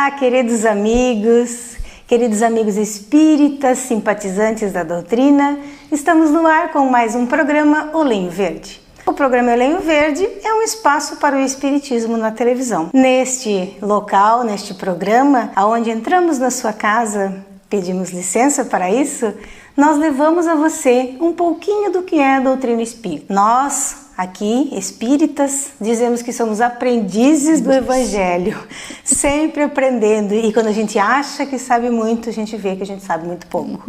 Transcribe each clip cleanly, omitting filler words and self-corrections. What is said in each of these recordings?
Olá, queridos amigos espíritas, simpatizantes da doutrina. Estamos no ar com mais um programa O Lenho Verde. O programa O Lenho Verde é um espaço para o espiritismo na televisão. Neste local, neste programa, onde entramos na sua casa, pedimos licença para isso, nós levamos a você um pouquinho do que é a doutrina espírita. Nós, aqui, espíritas, dizemos que somos aprendizes do Evangelho, sempre aprendendo, e quando a gente acha que sabe muito, a gente vê que a gente sabe muito pouco.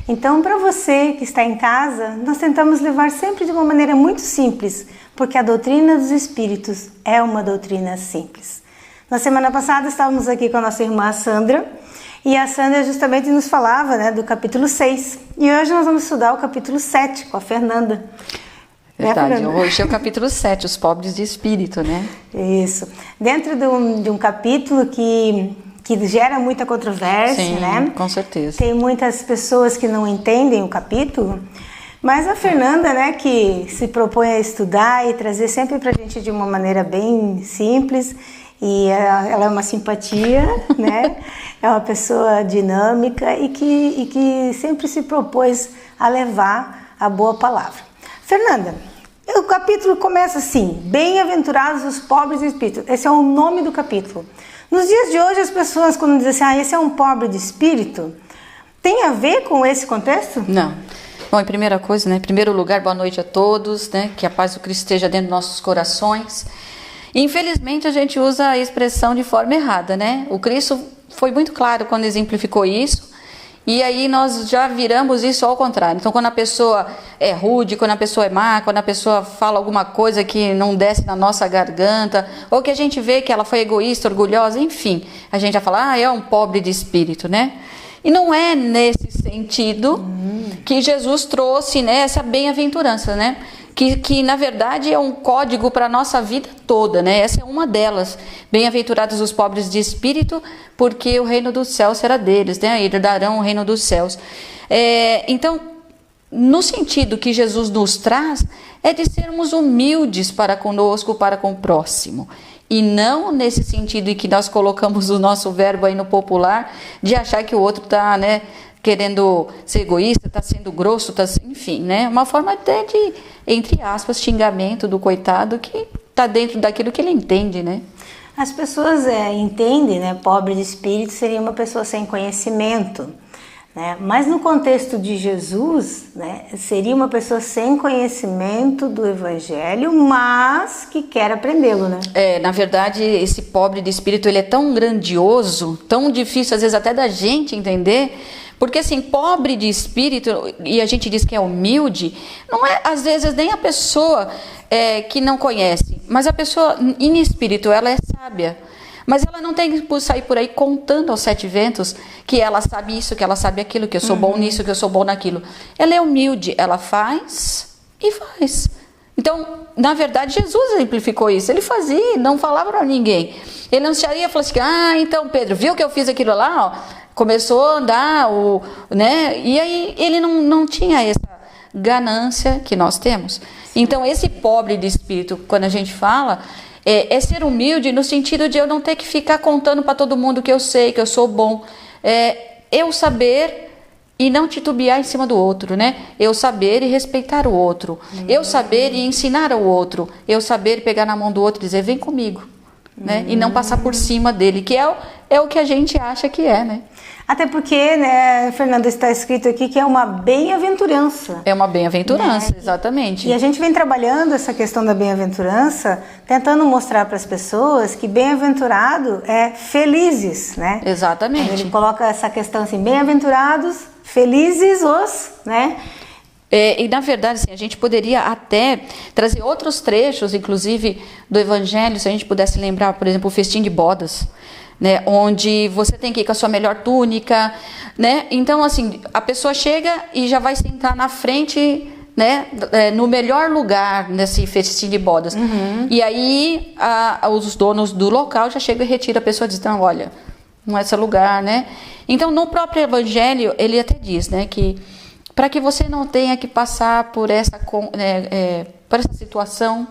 Então, para você que está em casa, nós tentamos levar sempre de uma maneira muito simples, porque a doutrina dos espíritos é uma doutrina simples. Na semana passada estávamos aqui com a nossa irmã Sandra, e a Sandra justamente nos falava, do capítulo 6, e hoje nós vamos estudar o capítulo 7 com a Fernanda. Verdade, hoje é o capítulo 7, os pobres de espírito, né? Isso. Dentro de um capítulo que gera muita controvérsia, Sim, né? Com certeza. Tem muitas pessoas que não entendem o capítulo, mas a Fernanda, que se propõe a estudar e trazer sempre pra gente de uma maneira bem simples, e ela é uma simpatia, né? É uma pessoa dinâmica e que sempre se propôs a levar a boa palavra. Fernanda, o capítulo começa assim: bem-aventurados os pobres de espírito. Esse é o nome do capítulo. Nos dias de hoje, as pessoas, quando dizem assim, esse é um pobre de espírito, tem a ver com esse contexto? Não. Bom, em primeira coisa, em primeiro lugar, boa noite a todos, que a paz do Cristo esteja dentro dos nossos corações. Infelizmente, a gente usa a expressão de forma errada, O Cristo foi muito claro quando exemplificou isso. E aí nós já viramos isso ao contrário. Então, quando a pessoa é rude, quando a pessoa é má, quando a pessoa fala alguma coisa que não desce na nossa garganta, ou que a gente vê que ela foi egoísta, orgulhosa, enfim, a gente já fala, é um pobre de espírito, E não é nesse sentido que Jesus trouxe, essa bem-aventurança, Que na verdade é um código para a nossa vida toda, Essa é uma delas. Bem-aventurados os pobres de espírito, porque o reino dos céus será deles, Herdarão o reino dos céus. Então, no sentido que Jesus nos traz, é de sermos humildes para conosco, para com o próximo. E não nesse sentido em que nós colocamos o nosso verbo aí no popular, de achar que o outro está, querendo ser egoísta, está sendo grosso, enfim, uma forma até de, entre aspas, xingamento do coitado que está dentro daquilo que ele entende, As pessoas entendem, pobre de espírito seria uma pessoa sem conhecimento, Mas no contexto de Jesus, seria uma pessoa sem conhecimento do Evangelho, mas que quer aprendê-lo, Na verdade, esse pobre de espírito, ele é tão grandioso, tão difícil às vezes até da gente entender. Porque assim, pobre de espírito, e a gente diz que é humilde, não é às vezes nem a pessoa que não conhece, mas a pessoa em espírito, ela é sábia. Mas ela não tem que sair por aí contando aos sete ventos que ela sabe isso, que ela sabe aquilo, que eu sou bom nisso, que eu sou bom naquilo. Ela é humilde, ela faz e faz. Então, na verdade, Jesus exemplificou isso. Ele fazia, não falava para ninguém. Ele não chegaria e falou assim, então Pedro, viu que eu fiz aquilo lá, começou a andar, E aí ele não tinha essa ganância que nós temos. Então, esse pobre de espírito, quando a gente fala, é ser humilde no sentido de eu não ter que ficar contando para todo mundo que eu sei, que eu sou bom. Eu saber e não titubear em cima do outro, Eu saber e respeitar o outro. Eu saber e ensinar ao outro. Eu saber pegar na mão do outro e dizer, vem comigo. E não passar por cima dele, que é o que a gente acha que é, Até porque, Fernanda, está escrito aqui que é uma bem-aventurança. É uma bem-aventurança, exatamente. E a gente vem trabalhando essa questão da bem-aventurança, tentando mostrar para as pessoas que bem-aventurado é felizes, Exatamente. Ele coloca essa questão assim, bem-aventurados, felizes os, E na verdade, assim, a gente poderia até trazer outros trechos, inclusive do Evangelho, se a gente pudesse lembrar, por exemplo, o festim de bodas, onde você tem que ir com a sua melhor túnica, Então, assim, a pessoa chega e já vai sentar na frente, no melhor lugar nesse festim de bodas. E aí os donos do local já chegam e retiram a pessoa e dizem, não, olha, não é esse lugar, Então, no próprio Evangelho, ele até diz, que para que você não tenha que passar por por essa situação.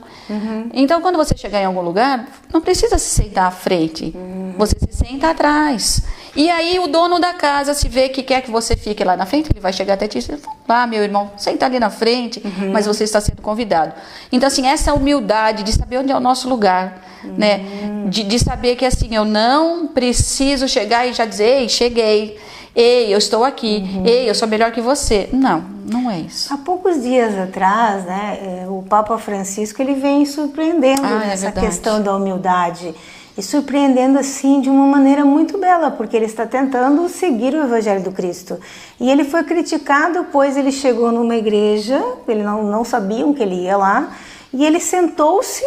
Então, quando você chegar em algum lugar, não precisa se sentar à frente, você se senta atrás. E aí o dono da casa, se vê que quer que você fique lá na frente, ele vai chegar até ti e dizer, vamos lá, meu irmão, senta ali na frente, mas você está sendo convidado. Então, assim, essa humildade de saber onde é o nosso lugar, né? De saber que, assim, eu não preciso chegar e já dizer, ei, cheguei, ei, eu estou aqui, ei, eu sou melhor que você. Não, não é isso. Há poucos dias atrás, né, o Papa Francisco, ele vem surpreendendo nessa questão da humildade. E surpreendendo assim de uma maneira muito bela, porque ele está tentando seguir o Evangelho do Cristo. E ele foi criticado, pois ele chegou numa igreja, ele não sabiam que ele ia lá, e ele sentou-se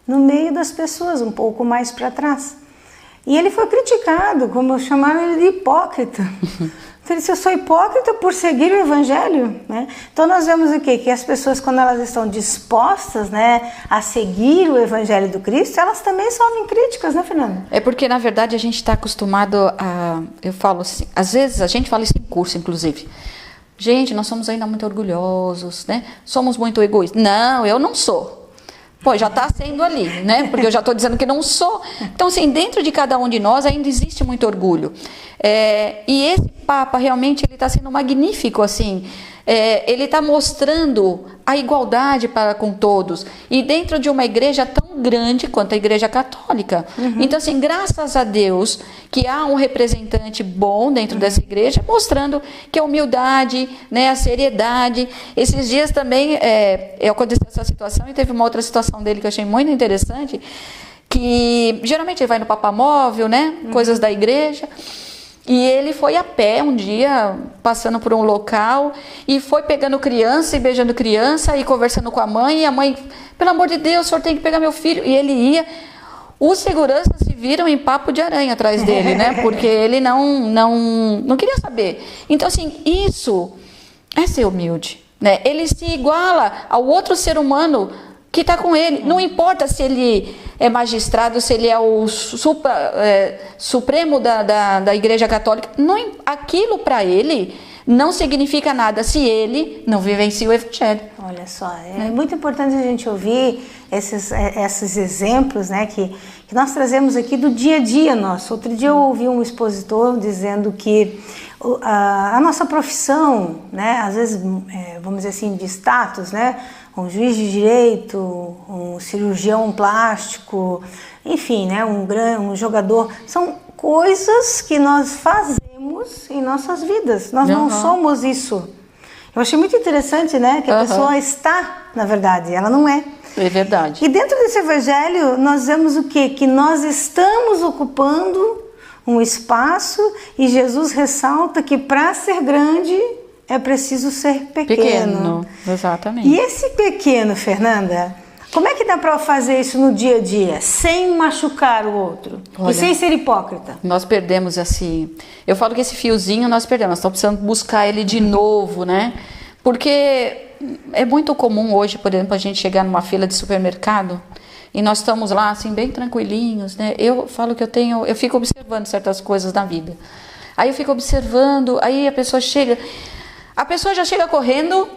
no meio das pessoas, um pouco mais para trás. E ele foi criticado, como chamaram ele de hipócrita. Então ele disse, eu sou hipócrita por seguir o Evangelho, né? Então nós vemos o quê? Que as pessoas, quando elas estão dispostas, né, a seguir o Evangelho do Cristo, elas também sofrem críticas, né, Fernanda? É porque, na verdade, a gente está acostumado a... Eu falo assim, às vezes a gente fala isso em curso, inclusive. Gente, nós somos ainda muito orgulhosos, né? Somos muito egoístas. Não, eu não sou. Pô, já está sendo ali, né? Porque eu já estou dizendo que não sou. Então, assim, dentro de cada um de nós ainda existe muito orgulho. E esse Papa, realmente, ele está sendo magnífico, assim. Ele está mostrando a igualdade para com todos. E dentro de uma igreja tão grande quanto a Igreja Católica. Então, assim, graças a Deus que há um representante bom dentro dessa igreja, mostrando que a humildade, né, a seriedade. Esses dias também aconteceu essa situação e teve uma outra situação dele que eu achei muito interessante, que geralmente ele vai no papamóvel, né, coisas da igreja. E ele foi a pé um dia, passando por um local, e foi pegando criança e beijando criança e conversando com a mãe. E a mãe, pelo amor de Deus, o senhor tem que pegar meu filho. E ele ia. Os seguranças se viram em papo de aranha atrás dele, né? Porque ele não queria saber. Então, assim, isso é ser humilde, né? Ele se iguala ao outro ser humano que está com ele. Não importa se ele é magistrado, se ele é o supremo da Igreja Católica. Aquilo para ele não significa nada se ele não vivencia o Evangelho. Olha só, é muito importante a gente ouvir esses exemplos, né, que nós trazemos aqui do dia a dia nosso. Outro dia eu ouvi um expositor dizendo que a nossa profissão, né, às vezes, vamos dizer assim, de status, né, um juiz de direito, um cirurgião plástico, enfim, né, um jogador, são coisas que nós fazemos em nossas vidas. Nós não somos isso. Eu achei muito interessante, né, que a pessoa está, na verdade, ela não é. É verdade. E dentro desse evangelho nós vemos o quê? Que nós estamos ocupando um espaço e Jesus ressalta que para ser grande é preciso ser pequeno. Exatamente. E esse pequeno, Fernanda, como é que dá para fazer isso no dia a dia, sem machucar o outro? Olha, e sem ser hipócrita? Nós perdemos assim... Eu falo que esse fiozinho nós perdemos, nós estamos precisando buscar ele de novo, né? Porque é muito comum hoje, por exemplo, a gente chegar numa fila de supermercado e nós estamos lá, assim, bem tranquilinhos, né? Eu falo que eu fico observando certas coisas na vida. Aí eu fico observando, aí a pessoa já chega correndo,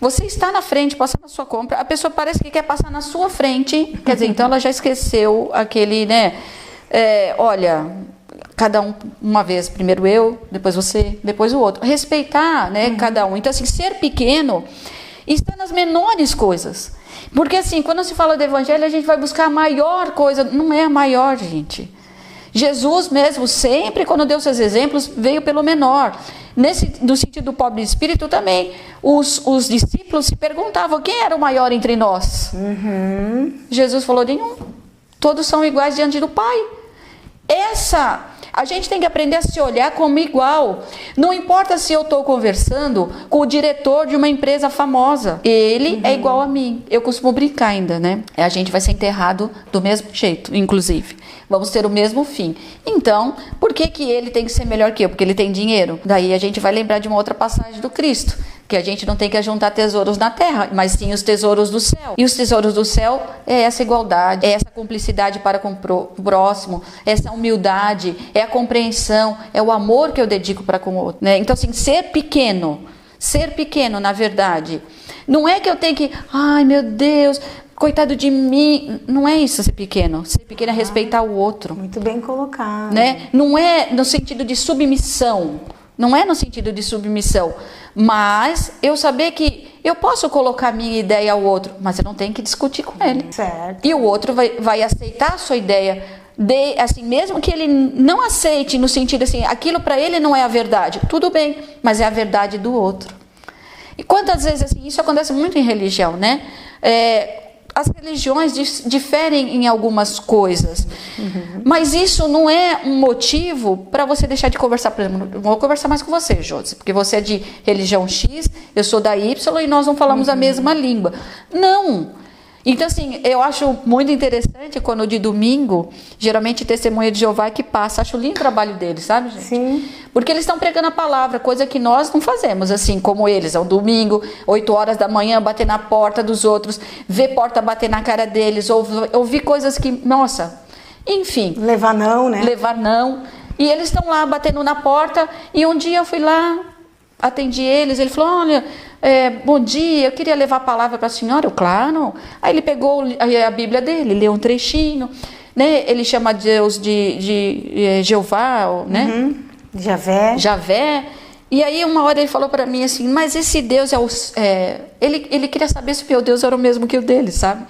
você está na frente, passando a sua compra, a pessoa parece que quer passar na sua frente, quer dizer, então ela já esqueceu aquele, né, olha, cada um uma vez, primeiro eu, depois você, depois o outro, respeitar, né, cada um. Então, assim, ser pequeno está nas menores coisas, porque assim, quando se fala do evangelho, a gente vai buscar a maior coisa, não é a maior, gente. Jesus mesmo, sempre quando deu seus exemplos, veio pelo menor. No sentido do pobre de espírito também, os discípulos se perguntavam quem era o maior entre nós. Jesus falou, nenhum. Todos são iguais diante do Pai. A gente tem que aprender a se olhar como igual. Não importa se eu estou conversando com o diretor de uma empresa famosa. Ele é igual a mim. Eu costumo brincar ainda, né? A gente vai ser enterrado do mesmo jeito, inclusive. Vamos ter o mesmo fim. Então, por que ele tem que ser melhor que eu? Porque ele tem dinheiro? Daí a gente vai lembrar de uma outra passagem do Cristo, que a gente não tem que ajuntar tesouros na terra, mas sim os tesouros do céu. E os tesouros do céu é essa igualdade, é essa cumplicidade para com o próximo, essa humildade, é a compreensão, é o amor que eu dedico para com o outro, né? Então, assim, ser pequeno, na verdade, Não é que eu tenho que, ai meu Deus, coitado de mim. Não é isso ser pequeno. Ser pequeno é respeitar o outro. Muito bem colocado. Né? Não é no sentido de submissão. Não é no sentido de submissão. Mas eu saber que eu posso colocar minha ideia ao outro, mas eu não tenho que discutir com ele. Certo. E o outro vai aceitar a sua ideia. Assim, mesmo que ele não aceite no sentido assim, aquilo para ele não é a verdade. Tudo bem, mas é a verdade do outro. E quantas vezes assim, isso acontece muito em religião, né? As religiões diferem em algumas coisas, mas isso não é um motivo para você deixar de conversar. Por exemplo, não vou conversar mais com você, Josi, porque você é de religião X, eu sou da Y e nós não falamos a mesma língua. Não! Então, assim, eu acho muito interessante quando de domingo, geralmente Testemunha de Jeová que passa, acho lindo o trabalho deles, sabe, gente? Sim. Porque eles estão pregando a palavra, coisa que nós não fazemos, assim, como eles. É um domingo, 8 horas da manhã, bater na porta dos outros, ver porta bater na cara deles, ouvir coisas que, nossa, enfim. Levar não, né? Levar não. E eles estão lá batendo na porta, e um dia eu fui lá, atendi eles, ele falou, olha, bom dia, eu queria levar a palavra para a senhora. Eu, claro. Aí ele pegou a Bíblia dele, leu um trechinho, né? Ele chama Deus de Jeová, né? Javé. E aí uma hora ele falou para mim assim, mas esse Deus ele queria saber se o meu Deus era o mesmo que o dele, sabe?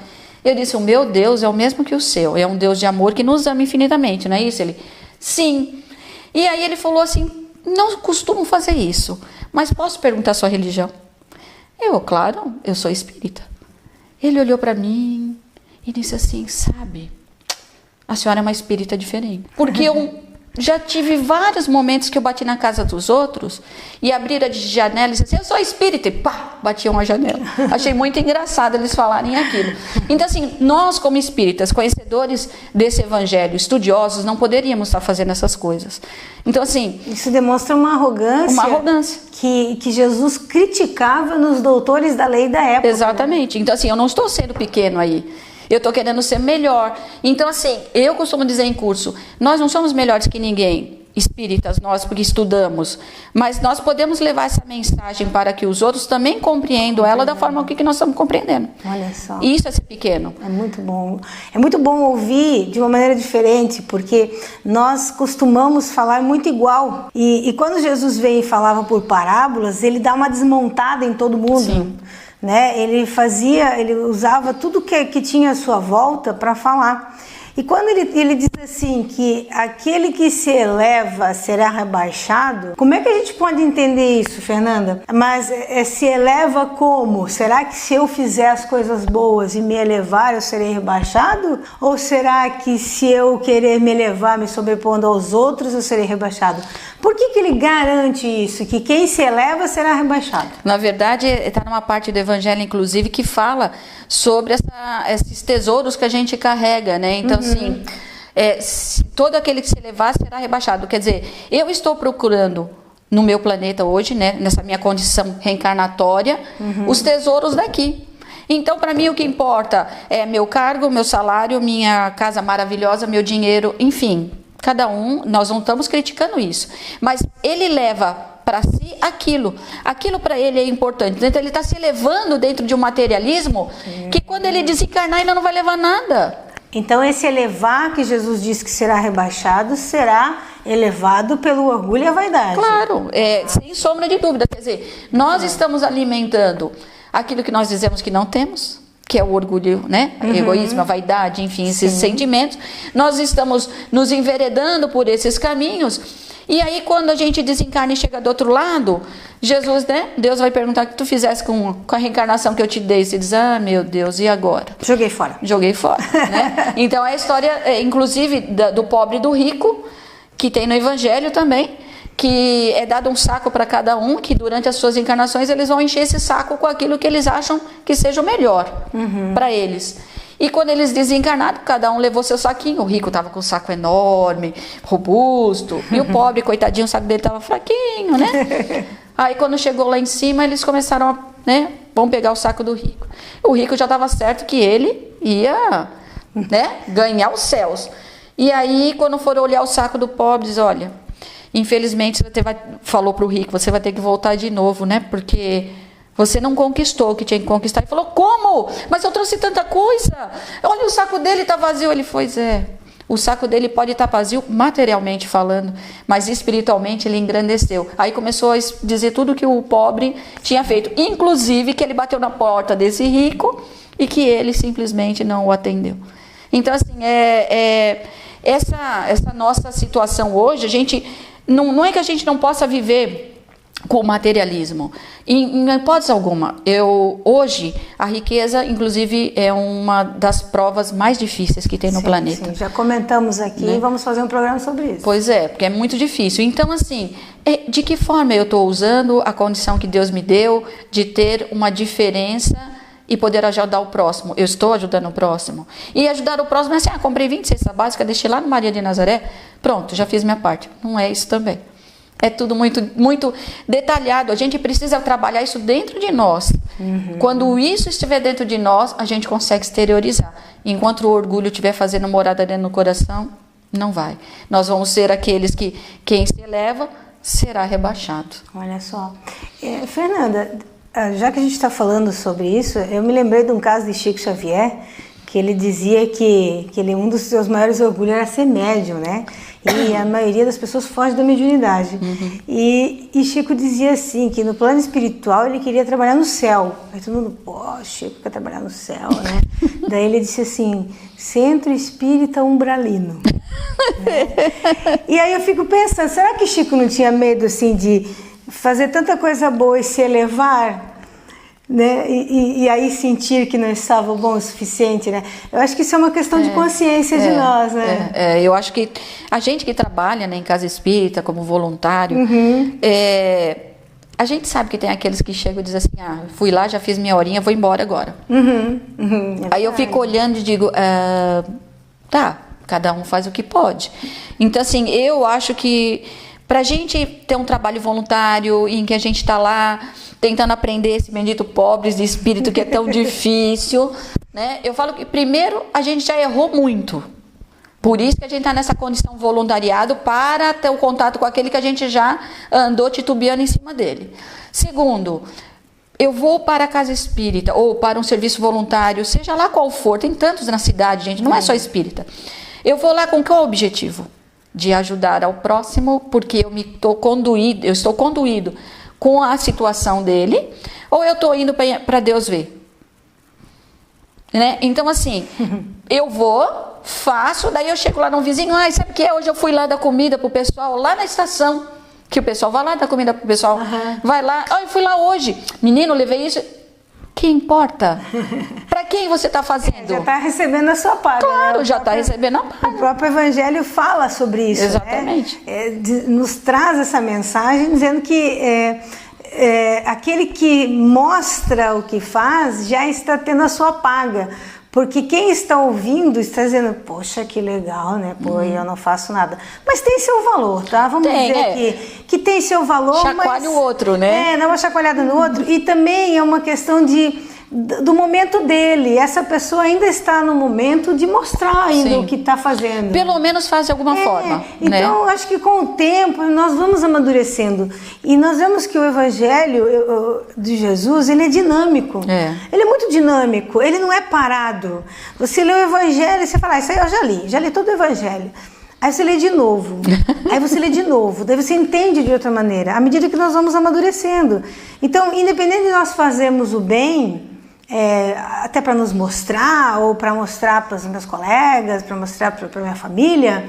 Eu disse, o meu Deus é o mesmo que o seu, é um Deus de amor que nos ama infinitamente, não é isso? Ele, sim. E aí ele falou assim, não costumo fazer isso, mas posso perguntar a sua religião? Eu, claro, eu sou espírita. Ele olhou para mim e disse assim, sabe, a senhora é uma espírita diferente. Porque eu já tive vários momentos que eu bati na casa dos outros e abriram a janela e disse assim, eu sou espírita, e pá, batiam a janela. Achei muito engraçado eles falarem aquilo. Então, assim, nós como espíritas, conhecedores desse evangelho, estudiosos, não poderíamos estar fazendo essas coisas. Então, assim... Isso demonstra uma arrogância. Uma arrogância. Que Jesus criticava nos doutores da lei da época. Exatamente. Então, assim, eu não estou sendo pequeno aí. Eu estou querendo ser melhor. Então, assim, eu costumo dizer em curso, nós não somos melhores que ninguém, espíritas, nós, porque estudamos, mas nós podemos levar essa mensagem para que os outros também compreendam ela da forma que nós estamos compreendendo. Olha só. Isso é ser pequeno. É muito bom. É muito bom ouvir de uma maneira diferente, porque nós costumamos falar muito igual. E quando Jesus veio e falava por parábolas, ele dá uma desmontada em todo mundo. Sim. Né? Ele usava tudo que tinha à sua volta para falar. E quando ele diz assim que aquele que se eleva será rebaixado, como é que a gente pode entender isso, Fernanda? Mas se eleva como? Será que se eu fizer as coisas boas e me elevar eu serei rebaixado? Ou será que se eu querer me elevar me sobrepondo aos outros eu serei rebaixado? Por que ele garante isso? Que quem se eleva será rebaixado? Na verdade, está numa parte do Evangelho, inclusive, que fala sobre esses tesouros que a gente carrega, né? Então, assim, todo aquele que se elevar será rebaixado. Quer dizer, eu estou procurando no meu planeta hoje, né, nessa minha condição reencarnatória, os tesouros daqui. Então, para mim, o que importa é meu cargo, meu salário, minha casa maravilhosa, meu dinheiro, enfim... Cada um, nós não estamos criticando isso, mas ele leva para si aquilo para ele é importante. Então ele está se elevando dentro de um materialismo que quando ele desencarnar ele não vai levar nada. Então esse elevar que Jesus disse que será rebaixado, será elevado pelo orgulho e a vaidade. Claro, sem sombra de dúvida. Quer dizer, nós estamos alimentando aquilo que nós dizemos que não temos, que é o orgulho, né? Egoísmo, a vaidade, enfim, esses sentimentos. Nós estamos nos enveredando por esses caminhos. E aí, quando a gente desencarna e chega do outro lado, Jesus, né? Deus vai perguntar o que tu fizesse com a reencarnação que eu te dei. Você diz, ah, meu Deus, e agora? Joguei fora. Joguei fora, né? Então, a história, inclusive, do pobre e do rico, que tem no Evangelho também, que é dado um saco para cada um, que durante as suas encarnações eles vão encher esse saco com aquilo que eles acham que seja o melhor para eles. E quando eles desencarnaram, cada um levou seu saquinho. O rico estava com um saco enorme, robusto, e o pobre, coitadinho, o saco dele estava fraquinho, né? Aí quando chegou lá em cima, eles começaram a, né, vamos pegar o saco do rico. O rico já estava certo que ele ia, né, ganhar os céus. E aí, quando foram olhar o saco do pobre, diz, olha, infelizmente, falou para o rico, você vai ter que voltar de novo, né? Porque Você não conquistou o que tinha que conquistar. Ele falou, como? Mas eu trouxe tanta coisa. Olha, o saco dele está vazio. Ele foi, o saco dele pode estar vazio materialmente falando, mas espiritualmente ele engrandeceu. Aí começou a dizer tudo que o pobre tinha feito, inclusive que ele bateu na porta desse rico e que ele simplesmente não o atendeu. Então, assim, essa nossa situação hoje, a gente não é que a gente não possa viver com o materialismo, em hipótese alguma. Hoje, a riqueza, inclusive, é uma das provas mais difíceis que tem no planeta. Sim, já comentamos aqui, né? Vamos fazer um programa sobre isso. Pois é, porque é muito difícil. Então, assim, de que forma eu estou usando a condição que Deus me deu de ter uma diferença e poder ajudar o próximo? Eu estou ajudando o próximo. E ajudar o próximo é assim, comprei 20 cestas básicas, deixei lá no Maria de Nazaré, pronto, já fiz minha parte. Não é isso também. É tudo muito, muito detalhado. A gente precisa trabalhar isso dentro de nós. Quando isso estiver dentro de nós, a gente consegue exteriorizar. Enquanto o orgulho estiver fazendo morada dentro do coração, não vai. Nós vamos ser aqueles que quem se eleva será rebaixado. Olha só. Fernanda, já que a gente está falando sobre isso, eu me lembrei de um caso de Chico Xavier, que ele dizia que um dos seus maiores orgulhos era ser médium, né? E a maioria das pessoas foge da mediunidade. E Chico dizia assim, que no plano espiritual ele queria trabalhar no céu. Aí todo mundo, Chico quer trabalhar no céu, né? Daí ele disse assim, Centro Espírita Umbralino. Né? E aí eu fico pensando, será que Chico não tinha medo assim de fazer tanta coisa boa e se elevar? Né? E aí sentir que não estava bom o suficiente, né? Eu acho que isso é uma questão de consciência de nós, né? Eu acho que a gente que trabalha, né, em casa espírita como voluntário, a gente sabe que tem aqueles que chegam e dizem assim, fui lá, já fiz minha horinha, vou embora agora. Aí eu fico olhando e digo, tá, cada um faz o que pode. Então, assim, eu acho que para a gente ter um trabalho voluntário em que a gente está lá tentando aprender esse bendito pobres de espírito que é tão difícil, né? Eu falo que primeiro a gente já errou muito. Por isso que a gente está nessa condição voluntariado para ter o contato com aquele que a gente já andou titubeando em cima dele. Segundo, eu vou para a casa espírita ou para um serviço voluntário, seja lá qual for, tem tantos na cidade, gente, não é só espírita. Eu vou lá com qual objetivo? De ajudar ao próximo, porque eu estou conduído com a situação dele, ou eu estou indo para Deus ver? Né? Então, assim, eu vou, faço, daí eu chego lá no vizinho, sabe o que é? Hoje eu fui lá dar comida pro pessoal, lá na estação, que o pessoal vai lá dar comida pro pessoal, vai lá, eu fui lá hoje, menino, levei isso... Que importa? Para quem você está fazendo? Já está recebendo a sua paga. Claro, né? Já está recebendo a paga. O próprio Evangelho fala sobre isso. Exatamente. Né? Nos traz essa mensagem dizendo que aquele que mostra o que faz já está tendo a sua paga. Porque quem está ouvindo está dizendo, poxa, que legal, né? Pô, eu não faço nada. Mas tem seu valor, tá? Vamos dizer que tem seu valor, chacoalha o outro, né? Dá uma chacoalhada no outro. E também é uma questão do momento dele. Essa pessoa ainda está no momento de mostrar ainda o que está fazendo. Pelo menos faz de alguma forma. Então, acho que com o tempo nós vamos amadurecendo. E nós vemos que o Evangelho de Jesus, ele é dinâmico. Ele é muito dinâmico, ele não é parado. Você lê o Evangelho e você fala, isso aí eu já li todo o Evangelho. Aí você lê de novo, aí você lê de novo, daí você entende de outra maneira, à medida que nós vamos amadurecendo. Então, independente de nós fazermos o bem, até para nos mostrar, ou para mostrar para os meus colegas, para mostrar para a minha família,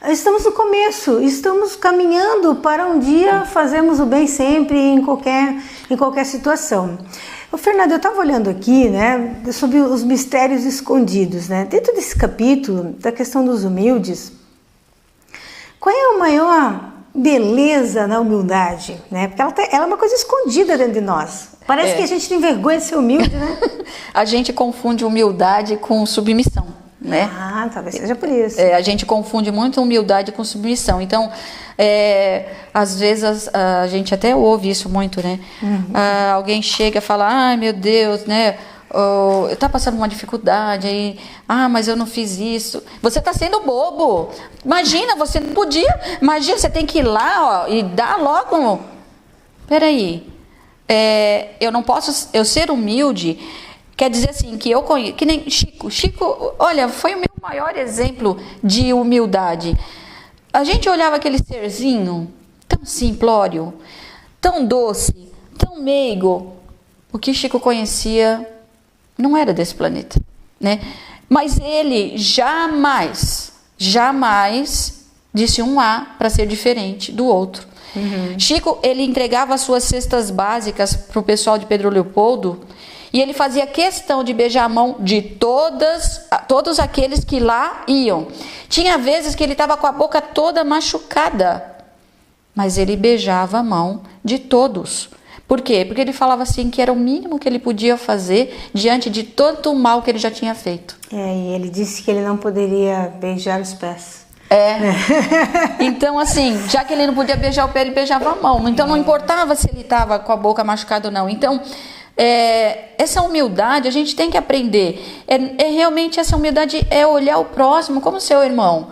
estamos no começo, estamos caminhando para um dia fazermos o bem sempre, em qualquer situação. Fernando, eu estava olhando aqui, né, sobre os mistérios escondidos, né? Dentro desse capítulo, da questão dos humildes, qual é a maior beleza na humildade, né? Porque ela é uma coisa escondida dentro de nós. Parece que a gente tem vergonha de ser humilde, né? A gente confunde humildade com submissão, né? Talvez seja por isso. A gente confunde muito humildade com submissão. Então, às vezes a gente até ouve isso muito, né? Alguém chega e fala, ai meu Deus, né? Tá passando uma dificuldade aí, mas eu não fiz isso. Você tá sendo bobo. Imagina, você não podia. Imagina, você tem que ir lá, e dar logo. Peraí. eu não posso, eu ser humilde, quer dizer assim, que eu conheço, que nem Chico, olha, foi o meu maior exemplo de humildade. A gente olhava aquele serzinho tão simplório, tão doce, tão meigo. O que Chico conhecia não era desse planeta, né? Mas ele jamais disse um A para ser diferente do outro. Chico, ele entregava as suas cestas básicas para o pessoal de Pedro Leopoldo e ele fazia questão de beijar a mão de todos aqueles que lá iam. Tinha vezes que ele estava com a boca toda machucada, mas ele beijava a mão de todos. Por quê? Porque ele falava assim que era o mínimo que ele podia fazer diante de todo o mal que ele já tinha feito. E ele disse que ele não poderia beijar os pés. Então assim, já que ele não podia beijar o pé, ele beijava a mão. Então não importava se ele estava com a boca machucada ou não. Então, essa humildade a gente tem que aprender. Realmente essa humildade é olhar o próximo como seu irmão.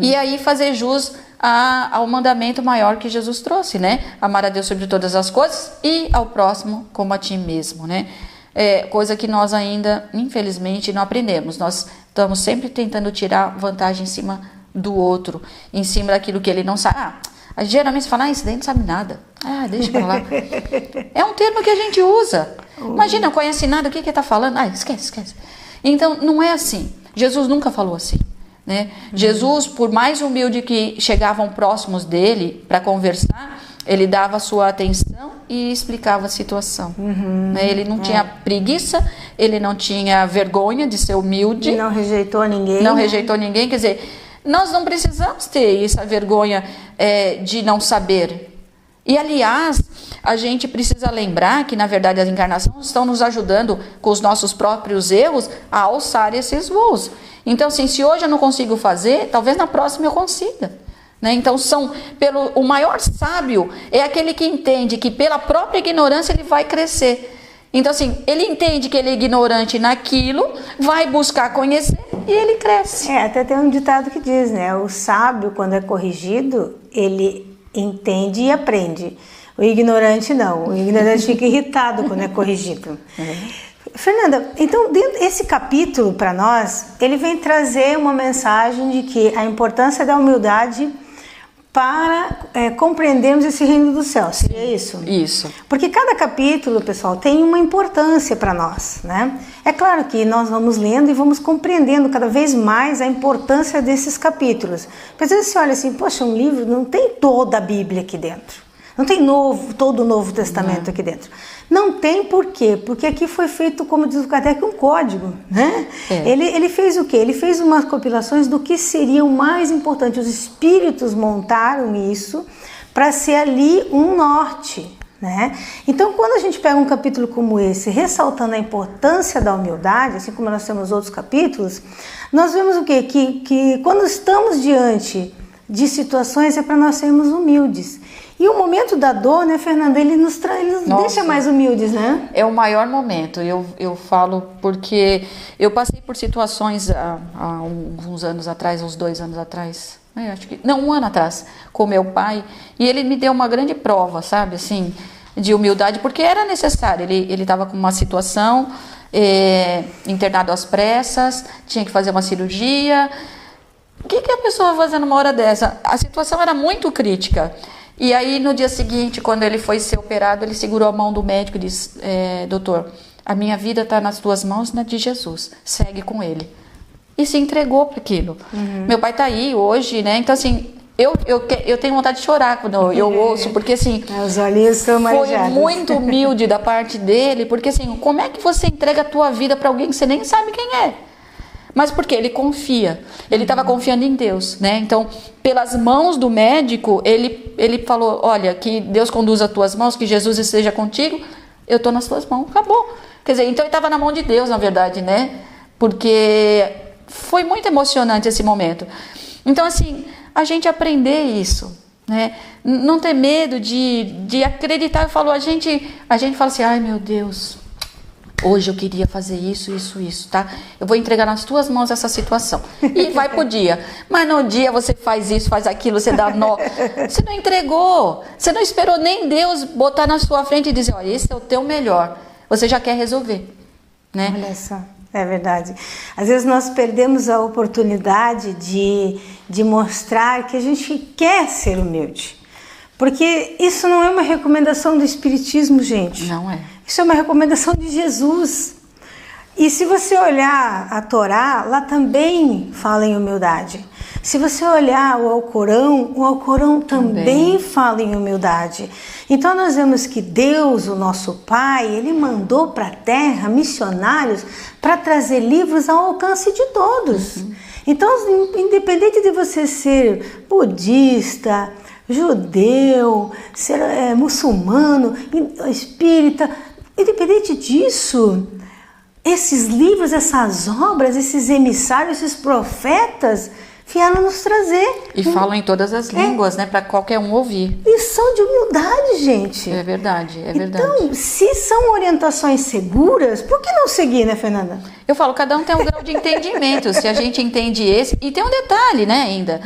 E aí fazer jus ao mandamento maior que Jesus trouxe, né? Amar a Deus sobre todas as coisas e ao próximo como a ti mesmo, né? Coisa que nós ainda, infelizmente, não aprendemos. Nós estamos sempre tentando tirar vantagem em cima do outro, em cima daquilo que ele não sabe. Geralmente você fala, esse daí não sabe nada. Deixa pra lá. É um termo que a gente usa. Imagina, não conhece nada, o que ele está falando? Esquece. Então, não é assim. Jesus nunca falou assim, né? Jesus, por mais humilde que chegavam próximos dele para conversar, ele dava a sua atenção e explicava a situação. Né? Ele não tinha preguiça, ele não tinha vergonha de ser humilde. E não rejeitou ninguém. Não rejeitou ninguém, quer dizer, nós não precisamos ter essa vergonha de não saber. E, aliás, a gente precisa lembrar que, na verdade, as encarnações estão nos ajudando com os nossos próprios erros a alçar esses voos. Então, assim, se hoje eu não consigo fazer, talvez na próxima eu consiga. Né? Então, o maior sábio é aquele que entende que pela própria ignorância ele vai crescer. Então, assim, ele entende que ele é ignorante naquilo, vai buscar conhecer e ele cresce. Até tem um ditado que diz, né? O sábio, quando é corrigido, ele entende e aprende. O ignorante não. O ignorante fica irritado quando é corrigido. Fernanda, então esse capítulo para nós, ele vem trazer uma mensagem de que a importância da humildade para compreendermos esse reino do céu, seria isso? Isso. Porque cada capítulo, pessoal, tem uma importância para nós, né? É claro que nós vamos lendo e vamos compreendendo cada vez mais a importância desses capítulos. Às vezes você olha assim, poxa, um livro não tem toda a Bíblia aqui dentro. Não tem todo o Novo Testamento aqui dentro. Não tem por quê? Porque aqui foi feito, como diz o Kardec, um código, né? Ele fez o quê? Ele fez umas compilações do que seria o mais importante. Os espíritos montaram isso para ser ali um norte, né? Então, quando a gente pega um capítulo como esse, ressaltando a importância da humildade, assim como nós temos outros capítulos, nós vemos o quê? Que quando estamos diante de situações é para nós sermos humildes. E o momento da dor, né, Fernanda, ele nos deixa mais humildes, né? É o maior momento, eu falo porque eu passei por situações há uns anos atrás, uns 2 anos atrás, um ano atrás, com meu pai, e ele me deu uma grande prova, sabe, assim, de humildade, porque era necessário, ele estava com uma situação, internado às pressas, tinha que fazer uma cirurgia. O que a pessoa vai fazer numa hora dessa? A situação era muito crítica. E aí, no dia seguinte, quando ele foi ser operado, ele segurou a mão do médico e disse, doutor, a minha vida está nas tuas mãos, na de Jesus, segue com ele. E se entregou para aquilo. Meu pai está aí hoje, né? Então, assim, eu tenho vontade de chorar quando eu ouço, porque, assim, os olhinhos estão foi muito humilde da parte dele, porque, assim, como é que você entrega a tua vida para alguém que você nem sabe quem é? Mas por quê? Ele confia. Ele estava confiando em Deus, né? Então, pelas mãos do médico, ele falou, olha, que Deus conduza as tuas mãos, que Jesus esteja contigo, eu estou nas tuas mãos, acabou. Quer dizer, então ele estava na mão de Deus, na verdade, né? Porque foi muito emocionante esse momento. Então, assim, a gente aprender isso, né? Não ter medo de acreditar. Eu falo, a gente fala assim, ai meu Deus, Hoje eu queria fazer isso, tá? Eu vou entregar nas tuas mãos essa situação. E vai pro dia. Mas no dia você faz isso, faz aquilo, você dá nó. Você não entregou. Você não esperou nem Deus botar na sua frente e dizer, olha, esse é o teu melhor. Você já quer resolver, né? Olha só, é verdade. Às vezes nós perdemos a oportunidade de mostrar que a gente quer ser humilde. Porque isso não é uma recomendação do Espiritismo, gente. Não é. Isso é uma recomendação de Jesus. E se você olhar a Torá, lá também fala em humildade. Se você olhar o Alcorão também fala em humildade. Então nós vemos que Deus, o nosso Pai, Ele mandou para a Terra missionários para trazer livros ao alcance de todos. Então, independente de você ser budista, judeu, ser muçulmano, espírita, independente disso, esses livros, essas obras, esses emissários, esses profetas vieram nos trazer. E falam em todas as línguas, né? Para qualquer um ouvir. Lição de humildade, gente. É verdade, é verdade. Então, se são orientações seguras, por que não seguir, né, Fernanda? Eu falo, cada um tem um grau de entendimento. Se a gente entende esse... E tem um detalhe, né, ainda.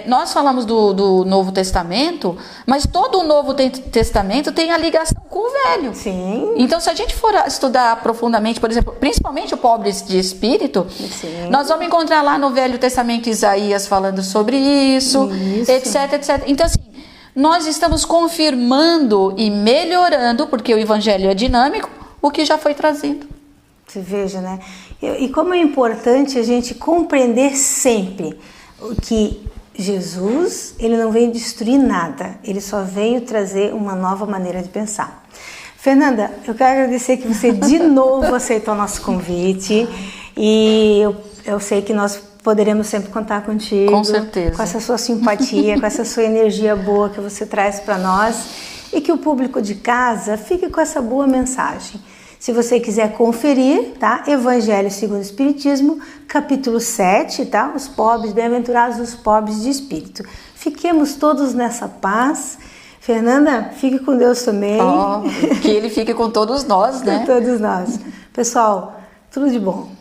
Nós falamos do Novo Testamento, mas todo o Novo Testamento tem a ligação com o Velho. Sim. Então, se a gente for estudar profundamente, por exemplo, principalmente o pobre de espírito, sim, nós vamos encontrar lá no Velho Testamento Isaías falando sobre isso, etc, etc. Então, assim, nós estamos confirmando e melhorando, porque o Evangelho é dinâmico, o que já foi trazido. Você veja, né? E como é importante a gente compreender sempre que Jesus, ele não veio destruir nada, ele só veio trazer uma nova maneira de pensar. Fernanda, eu quero agradecer que você de novo aceitou o nosso convite e eu sei que nós poderemos sempre contar contigo. Com certeza. Com essa sua simpatia, com essa sua energia boa que você traz para nós e que o público de casa fique com essa boa mensagem. Se você quiser conferir, tá? Evangelho segundo o Espiritismo, capítulo 7, tá? Os pobres, bem-aventurados os pobres de espírito. Fiquemos todos nessa paz. Fernanda, fique com Deus também. Que Ele fique com todos nós, né? Com todos nós. Pessoal, tudo de bom.